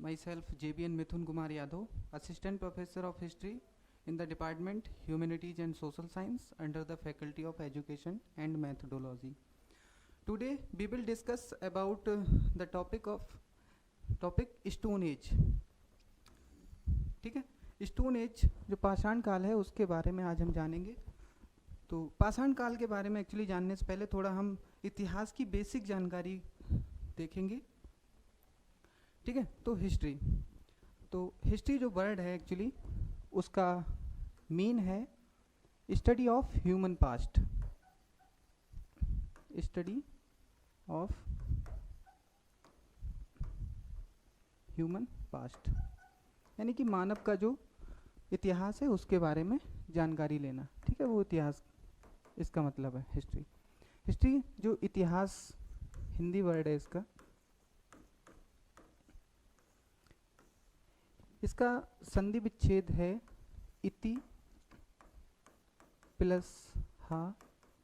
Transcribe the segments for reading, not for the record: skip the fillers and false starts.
Myself JBN Mithun Kumar Yadav, Assistant Professor of History in the Department Humanities and Social Science under the Faculty of Education and Methodology. Today we will discuss about the topic Stone Age. ठीक है, stone age जो पाषाण काल है उसके बारे में आज हम जानेंगे. तो पाषाण काल के बारे में एक्चुअली जानने से पहले थोड़ा हम इतिहास की बेसिक जानकारी देखेंगे. ठीक है, तो हिस्ट्री जो वर्ड है एक्चुअली उसका मीन है study of human past. Study of human past यानी कि मानव का जो इतिहास है उसके बारे में जानकारी लेना. ठीक है, वो इतिहास इसका मतलब है हिस्ट्री जो इतिहास हिंदी वर्ड है इसका संधि विच्छेद है इति प्लस हा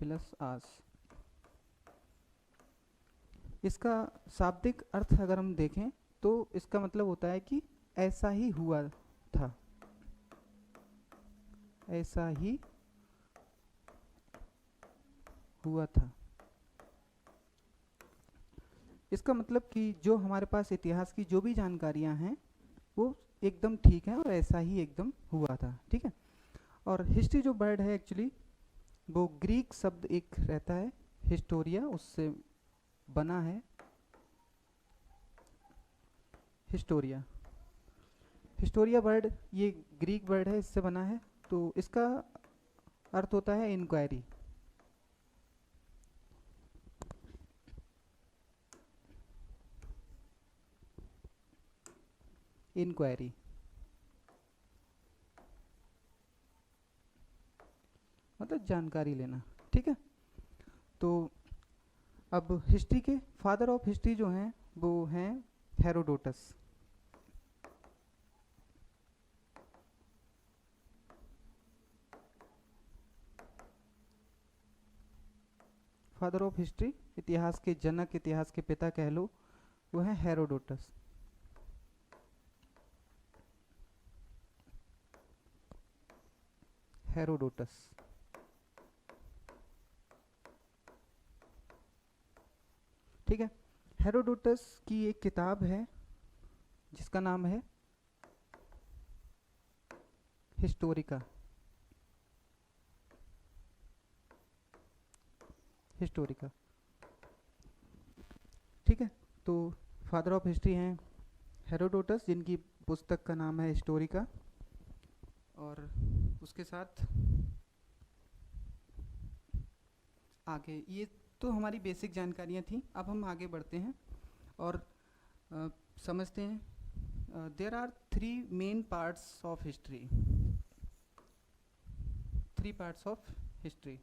प्लस आस. इसका शाब्दिक अर्थ अगर हम देखें तो इसका मतलब होता है कि ऐसा ही हुआ था, ऐसा ही हुआ था. इसका मतलब कि जो हमारे पास इतिहास की जो भी जानकारियां हैं वो एकदम ठीक है और ऐसा ही एकदम हुआ था. ठीक है, और हिस्ट्री जो वर्ड है एक्चुअली वो ग्रीक शब्द एक रहता है हिस्टोरिया, उससे बना है हिस्टोरिया वर्ड, ये ग्रीक वर्ड है, इससे बना है. तो इसका अर्थ होता है इंक्वायरी. मतलब जानकारी लेना. ठीक है, तो अब हिस्ट्री के फादर ऑफ हिस्ट्री जो हैं वो हैं हेरोडोटस. फादर ऑफ हिस्ट्री, इतिहास के जनक, इतिहास के पिता कह लो, वो है हेरोडोटस. ठीक है, हेरोडोटस की एक किताब है जिसका नाम है हिस्टोरिका. ठीक है, तो फादर ऑफ हिस्ट्री हैं हेरोडोटस, जिनकी पुस्तक का नाम है हिस्टोरिका. और उसके साथ आगे, ये तो हमारी बेसिक जानकारियाँ थी. अब हम आगे बढ़ते हैं और समझते हैं. There are 3 main parts of history. 3 parts of history.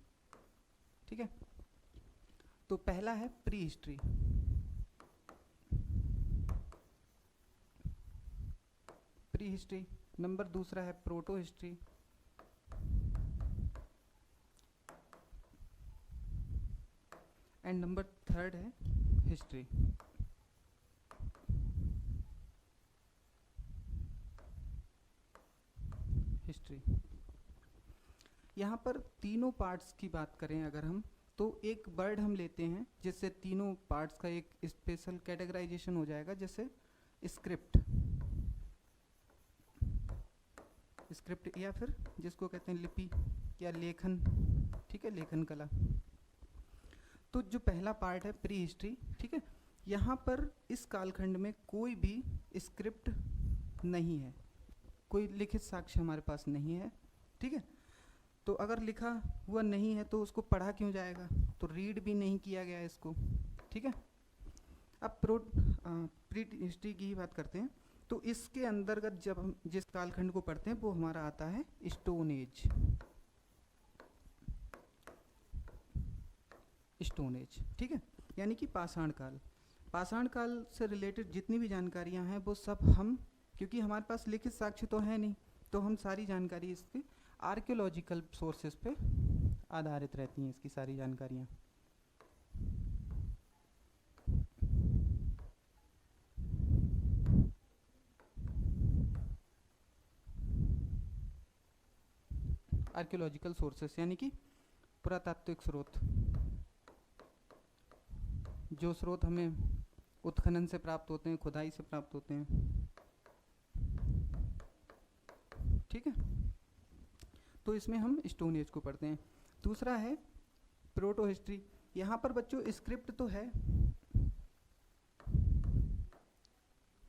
ठीक है, तो पहला है प्री हिस्ट्री. नंबर दूसरा है proto history. And number third है हिस्ट्री. यहाँ पर तीनों पार्ट्स की बात करें अगर हम, तो एक वर्ड हम लेते हैं जिससे तीनों पार्ट्स का एक स्पेशल कैटेगराइजेशन हो जाएगा, जैसे स्क्रिप्ट या फिर जिसको कहते हैं लिपि या लेखन. ठीक है, लेखन कला. तो जो पहला पार्ट है प्री हिस्ट्री, ठीक है, यहाँ पर इस कालखंड में कोई भी स्क्रिप्ट नहीं है, कोई लिखित साक्ष्य हमारे पास नहीं है. ठीक है, तो अगर लिखा हुआ नहीं है तो उसको पढ़ा क्यों जाएगा, तो रीड भी नहीं किया गया इसको. ठीक है, अब प्री हिस्ट्री की ही बात करते हैं. तो इसके अंतर्गत जब हम जिस कालखंड को पढ़ते हैं वो हमारा आता है स्टोन एज. ठीक है, यानी कि पाषाण काल से रिलेटेड जितनी भी जानकारियां हैं वो सब हम, क्योंकि हमारे पास लिखित साक्ष्य तो है नहीं, तो हम सारी जानकारी इसके आर्कियोलॉजिकल सोर्सेज पे आधारित रहती हैं इसकी सारी जानकारियां. आर्कियोलॉजिकल सोर्सेस यानी कि पुरातात्विक स्रोत, जो स्रोत हमें उत्खनन से प्राप्त होते हैं, खुदाई से प्राप्त होते हैं, ठीक है। तो इसमें हम स्टोन एज को पढ़ते हैं। दूसरा है प्रोटो हिस्ट्री। यहाँ पर बच्चों स्क्रिप्ट तो है,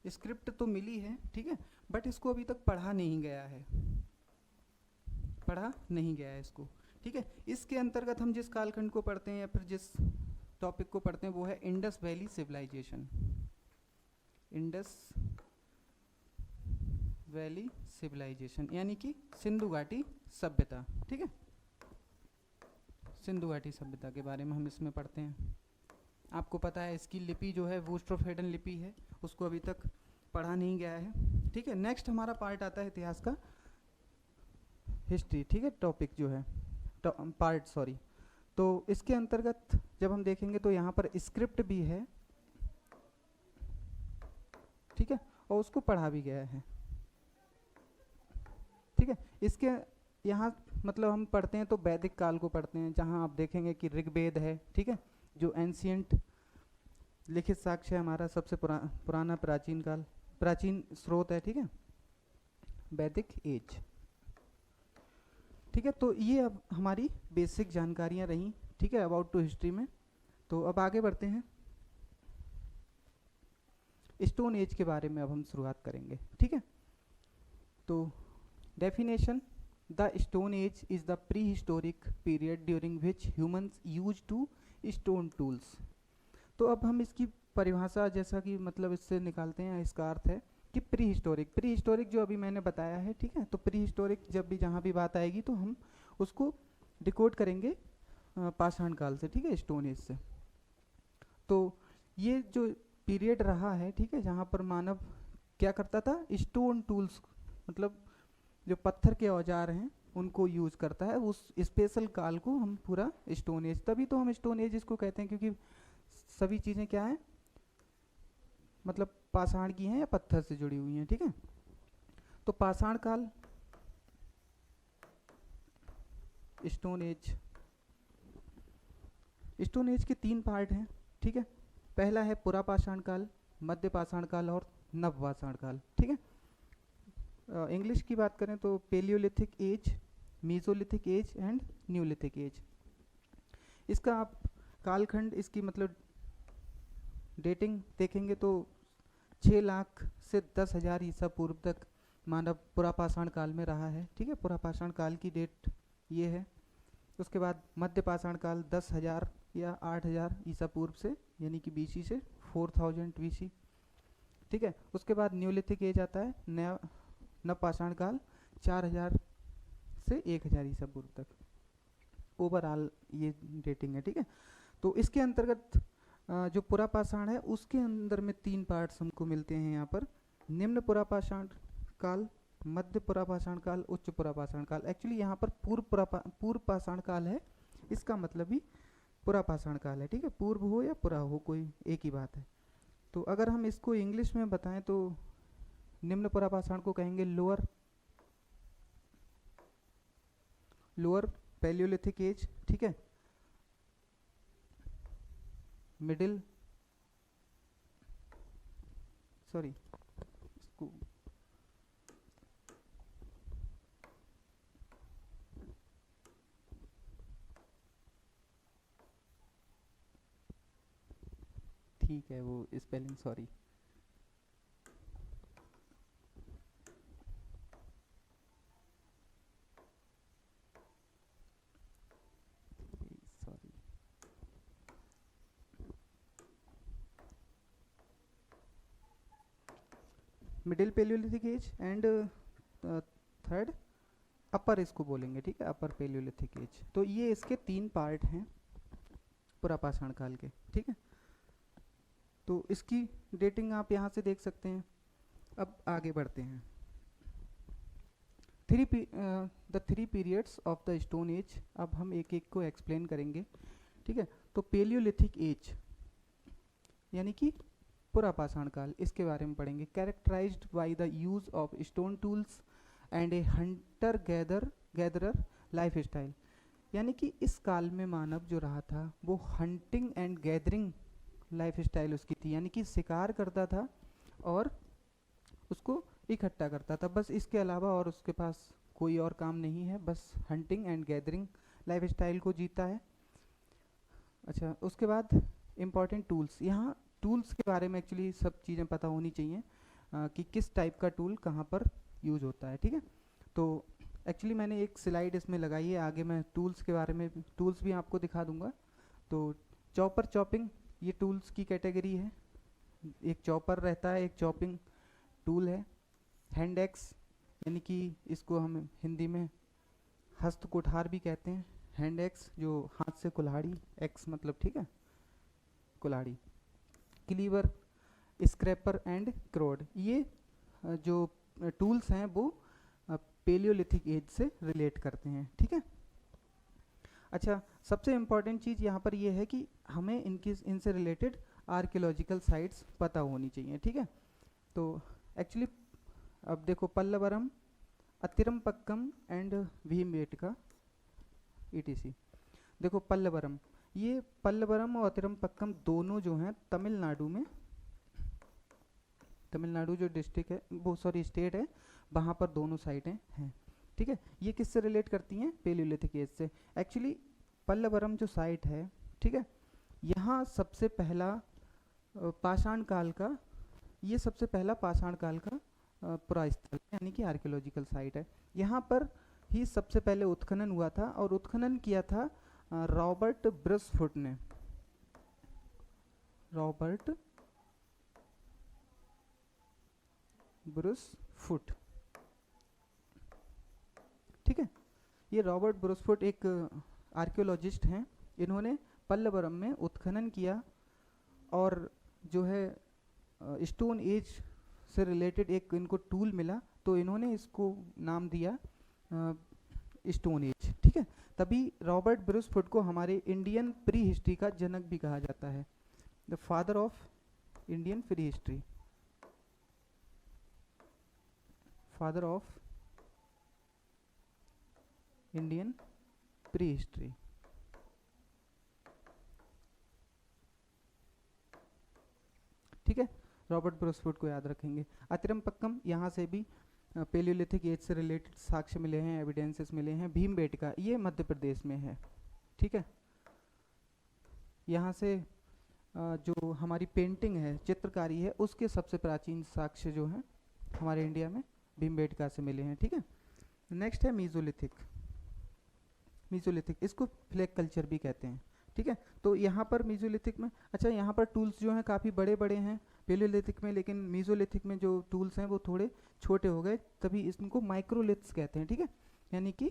स्क्रिप्ट तो मिली है, ठीक है, बट इसको अभी तक पढ़ा नहीं गया है, पढ़ा नहीं गया है इसको, ठीक है। इसके अंतर्गत हम जिस कालखंड को पढ़ते हैं या फिर जिस टॉपिक को पढ़ते हैं वो है Indus valley civilisation, Indus valley civilisation यानी कि सिंधु घाटी सभ्यता, ठीक है। सिंधु घाटी सभ्यता के बारे में हम इसमें पढ़ते हैं। आपको पता है इसकी लिपि जो है वुस्ट्रोफेडन लिपि है, उसको अभी तक पढ़ा नहीं गया है, ठीक है। नेक्स्ट हमारा पार्ट आता है इतिहास का, हिस्ट्री, ठीक है, टॉपिक जो है पार्ट, सॉरी। तो इसके अंतर्गत जब हम देखेंगे तो यहाँ पर स्क्रिप्ट भी है, ठीक है, और उसको पढ़ा भी गया है, ठीक है। इसके यहाँ मतलब हम पढ़ते हैं तो वैदिक काल को पढ़ते हैं, जहाँ आप देखेंगे कि ऋग्वेद है, ठीक है, जो एंशियंट लिखित साक्ष्य है हमारा सबसे पुराना प्राचीन स्रोत है, ठीक है, वैदिक एज, ठीक है। तो ये अब हमारी बेसिक जानकारियाँ रहीं, ठीक है, अबाउट टू हिस्ट्री में। तो अब आगे बढ़ते हैं, स्टोन एज के बारे में अब हम शुरुआत करेंगे, ठीक है। तो definition, the stone age is the prehistoric period during which humans use to stone tools. तो अब हम इसकी परिभाषा जैसा कि मतलब इससे निकालते हैं, इसका अर्थ है कि प्री हिस्टोरिक जो अभी मैंने बताया है, ठीक है। तो प्री हिस्टोरिक जब भी जहाँ भी बात आएगी तो हम उसको डिकोड करेंगे पाषाण काल से, ठीक है, स्टोन एज से। तो ये जो पीरियड रहा है, ठीक है, जहाँ पर मानव क्या करता था, स्टोन टूल्स मतलब जो पत्थर के औजार हैं उनको यूज करता है, उस स्पेशल काल को हम पूरा स्टोन एज, तभी तो हम स्टोन एज इसको कहते हैं, क्योंकि सभी चीज़ें क्या हैं, मतलब पाषाण की हैं या पत्थर से जुड़ी हुई हैं, ठीक है। तो पाषाण काल, स्टोन एज के 3 पार्ट हैं, ठीक है। पहला है पुरा पाषाण काल, मध्य पाषाण काल और नव पाषाण काल, ठीक है। इंग्लिश की बात करें तो palaeolithic age, mesolithic age and neolithic age. इसका आप कालखंड, इसकी मतलब डेटिंग देखेंगे तो 6 लाख से 10,000 ईसा पूर्व तक मानव पुरापाषाण काल में रहा है, ठीक है। पुरापाषाण काल की डेट ये है। उसके बाद मध्य पाषाण काल 10,000 या 8,000 ईसा पूर्व से, यानी कि बीसी से 4000 बीसी, ठीक है। उसके बाद न्यूलिथिक एज आता है, नव पाषाण काल 4000 से 1000 ईसा पूर्व तक, ओवरऑल ये डेटिंग है, ठीक है। तो इसके अंतर्गत जो पुरापाषाण है उसके अंदर में 3 पार्ट्स हमको मिलते हैं यहाँ पर, निम्न पुरापाषाण काल, मध्य पुरापाषाण काल, उच्च पुरापाषाण काल। एक्चुअली यहाँ पर पूर्व पाषाण काल है, इसका मतलब ही पुरापाषाण काल है, ठीक है। पूर्व हो या पुरा हो, कोई एक ही बात है। तो अगर हम इसको इंग्लिश में बताएं तो निम्न पुरापाषाण को कहेंगे लोअर पैलियोलिथिक एज, ठीक है। मिडिल, सॉरी इसको ठीक है, वो spelling sorry. Middle palaeolithic age and third upper इसको बोलेंगे, ठीक है, अपर पेलियोलिथिक एज। तो ये इसके 3 पार्ट हैं पुरापाषाण काल के, ठीक है। तो इसकी डेटिंग आप यहाँ से देख सकते हैं। अब आगे बढ़ते हैं, the 3 periods of the stone as. अब हम एक एक को एक्सप्लेन करेंगे, ठीक है। तो पेलियोलिथिक एज यानी कि पुरापाषाण काल, इसके बारे में पढ़ेंगे। Characterised by the use of stone tools and a hunter gatherer lifestyle, यानी कि इस काल में मानव जो रहा था वो hunting and gathering life style उसकी थी, यानी कि शिकार करता था और उसको इकट्ठा करता था, बस इसके अलावा और उसके पास कोई और काम नहीं है, बस hunting and gathering life style को जीता है। अच्छा, उसके बाद इम्पॉर्टेंट टूल्स, यहाँ टूल्स के बारे में एक्चुअली सब चीज़ें पता होनी चाहिए कि किस टाइप का टूल कहाँ पर यूज होता है, ठीक है। तो एक्चुअली मैंने एक स्लाइड इसमें लगाई है, आगे मैं टूल्स के बारे में टूल्स भी आपको दिखा दूंगा। तो चॉपर चॉपिंग ये टूल्स की कैटेगरी है, एक चॉपर रहता है, एक चॉपिंग टूल है। हैंड एक्स यानी कि इसको हम हिंदी में हस्त कुठार भी कहते हैं, हैंड एक्स जो हाथ से कुल्हाड़ी, एक्स मतलब ठीक है कुल्हाड़ी। क्लीवर, स्क्रैपर एंड क्रोड, ये जो टूल्स हैं वो पेलियोलिथिक एज से रिलेट करते हैं, ठीक है। अच्छा, सबसे इम्पॉर्टेंट चीज़ यहाँ पर ये है कि हमें इनसे रिलेटेड आर्कियोलॉजिकल साइट्स पता होनी चाहिए, ठीक है। तो एक्चुअली अब देखो पल्लवरम, अतिरमपक्कम एंड भीमबेटका ETC। देखो पल्लवरम, ये पल्लवरम और अतिरमपक्कम दोनों जो हैं तमिलनाडु में, तमिलनाडु जो डिस्ट्रिक्ट है वो सॉरी स्टेट है, वहाँ पर दोनों साइटें हैं, ठीक है। ये किससे रिलेट करती हैं? पेलियोलिथिक एज से। एक्चुअली पल्लवरम जो साइट है, ठीक है, यहाँ सबसे पहला पाषाण काल का, ये सबसे पहला पाषाण काल का पुरास्थल यानी कि आर्कियोलॉजिकल साइट है। यहाँ पर ही सबसे पहले उत्खनन हुआ था और उत्खनन किया था रॉबर्ट ब्रसफुट ने, रॉबर्ट ब्रुसफुट, ठीक है। ये रॉबर्ट ब्रुसफुट एक आर्कियोलॉजिस्ट हैं, इन्होंने पल्लवरम में उत्खनन किया और जो है स्टोन एज से रिलेटेड एक इनको टूल मिला, तो इन्होंने इसको नाम दिया स्टोन एज, ठीक है। तभी रॉबर्ट ब्रुसफुट को हमारे इंडियन प्री हिस्ट्री का जनक भी कहा जाता है, the father of Indian pre history, father of Indian pre history. ठीक है, रॉबर्ट ब्रुसफुट को याद रखेंगे। अतिरमपक्कम, यहाँ से भी पेलियोलिथिक एज से रिलेटेड साक्ष्य मिले हैं, एविडेंसेस मिले हैं। भीमबेटका, ये मध्य प्रदेश में है, ठीक है। यहाँ से जो हमारी पेंटिंग है, चित्रकारी है, उसके सबसे प्राचीन साक्ष्य जो हैं हमारे इंडिया में भीमबेटका से मिले हैं, ठीक है। नेक्स्ट है मीजोलिथिक, मीजोलिथिक इसको फ्लैग कल्चर भी कहते हैं, ठीक है। तो यहाँ पर मीजोलिथिक में, अच्छा यहाँ पर टूल्स जो हैं काफ़ी बड़े बड़े हैं पेलियोलिथिक में, लेकिन मीजोलिथिक में जो टूल्स हैं वो थोड़े छोटे हो गए, तभी इनको माइक्रोलिथ्स कहते हैं, ठीक है। यानी कि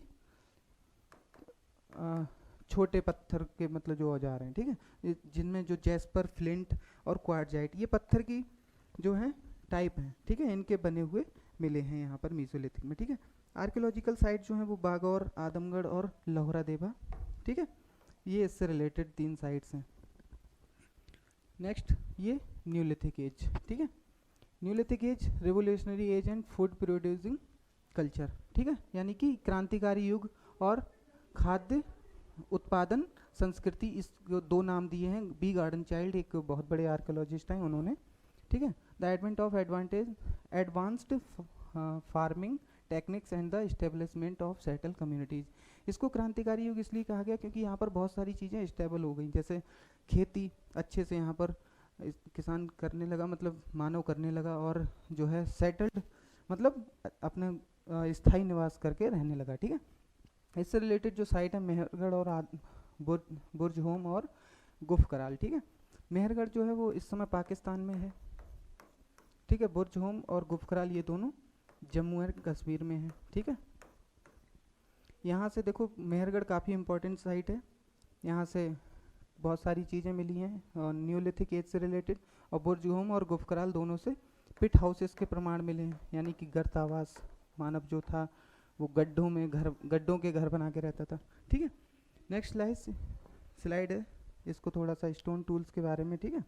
छोटे पत्थर के मतलब जो औजार हैं, ठीक है, जिनमें जो जैस्पर, फ्लिंट और क्वार्टजाइट ये पत्थर की जो है टाइप हैं, ठीक है, इनके बने हुए मिले हैं यहाँ पर मीजोलिथिक में, ठीक है। आर्कियोलॉजिकल साइट जो है वो बागौर, आदमगढ़ और लोहरा देवा, ठीक है, ये इससे रिलेटेड 3 साइट्स हैं। नेक्स्ट ये न्यूलिथिक एज, ठीक है। Neolithic age revolutionary age and food producing culture, ठीक है, यानी कि क्रांतिकारी युग और खाद्य उत्पादन संस्कृति, इस 2 नाम दिए हैं। बी गार्डन चाइल्ड एक बहुत बड़े आर्कियोलॉजिस्ट हैं उन्होंने, ठीक है। The advent of advanced farming techniques and the establishment of settle communities, इसको क्रांतिकारी युग इसलिए कहा गया क्योंकि यहाँ पर बहुत सारी चीज़ें स्टेबल हो गई, जैसे खेती अच्छे से यहाँ पर किसान करने लगा, मतलब मानव करने लगा, और जो है सेटल्ड मतलब अपने स्थायी निवास करके रहने लगा, ठीक है। इससे रिलेटेड जो साइट है मेहरगढ़ और बुर्जहोम और गुफकराल, ठीक है। मेहरगढ़ जो है वो इस समय पाकिस्तान में है, ठीक है। बुर्जहोम और गुफकराल ये दोनों जम्मू एंड कश्मीर में है, ठीक है। यहाँ से देखो मेहरगढ़ काफ़ी इंपॉर्टेंट साइट है, यहाँ से बहुत सारी चीज़ें मिली हैं और न्यूलिथिक एज से रिलेटेड, और बुर्जहोम और गुफकराल दोनों से पिट हाउसेस के प्रमाण मिले हैं, यानी कि गर्त आवास, मानव जो था वो गड्ढों के घर बना के रहता था, ठीक है। नेक्स्ट स्लाइड है, इसको थोड़ा सा स्टोन टूल्स के बारे में, ठीक है।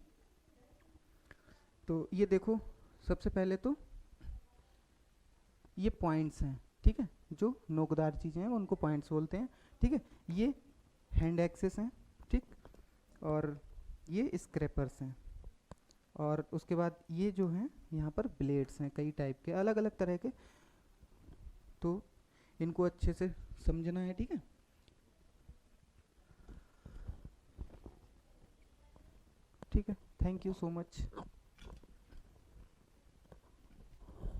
तो ये देखो सबसे पहले तो ये पॉइंट्स हैं, ठीक है, जो नोकदार चीज़ें हैं उनको पॉइंट्स बोलते हैं, ठीक है। ये हैंड एक्सेस हैं, ठीक, और ये स्क्रैपर्स हैं, और उसके बाद ये जो हैं यहाँ पर ब्लेड्स हैं, कई टाइप के, अलग अलग तरह के, तो इनको अच्छे से समझना है, ठीक है। ठीक है, थैंक यू सो मच।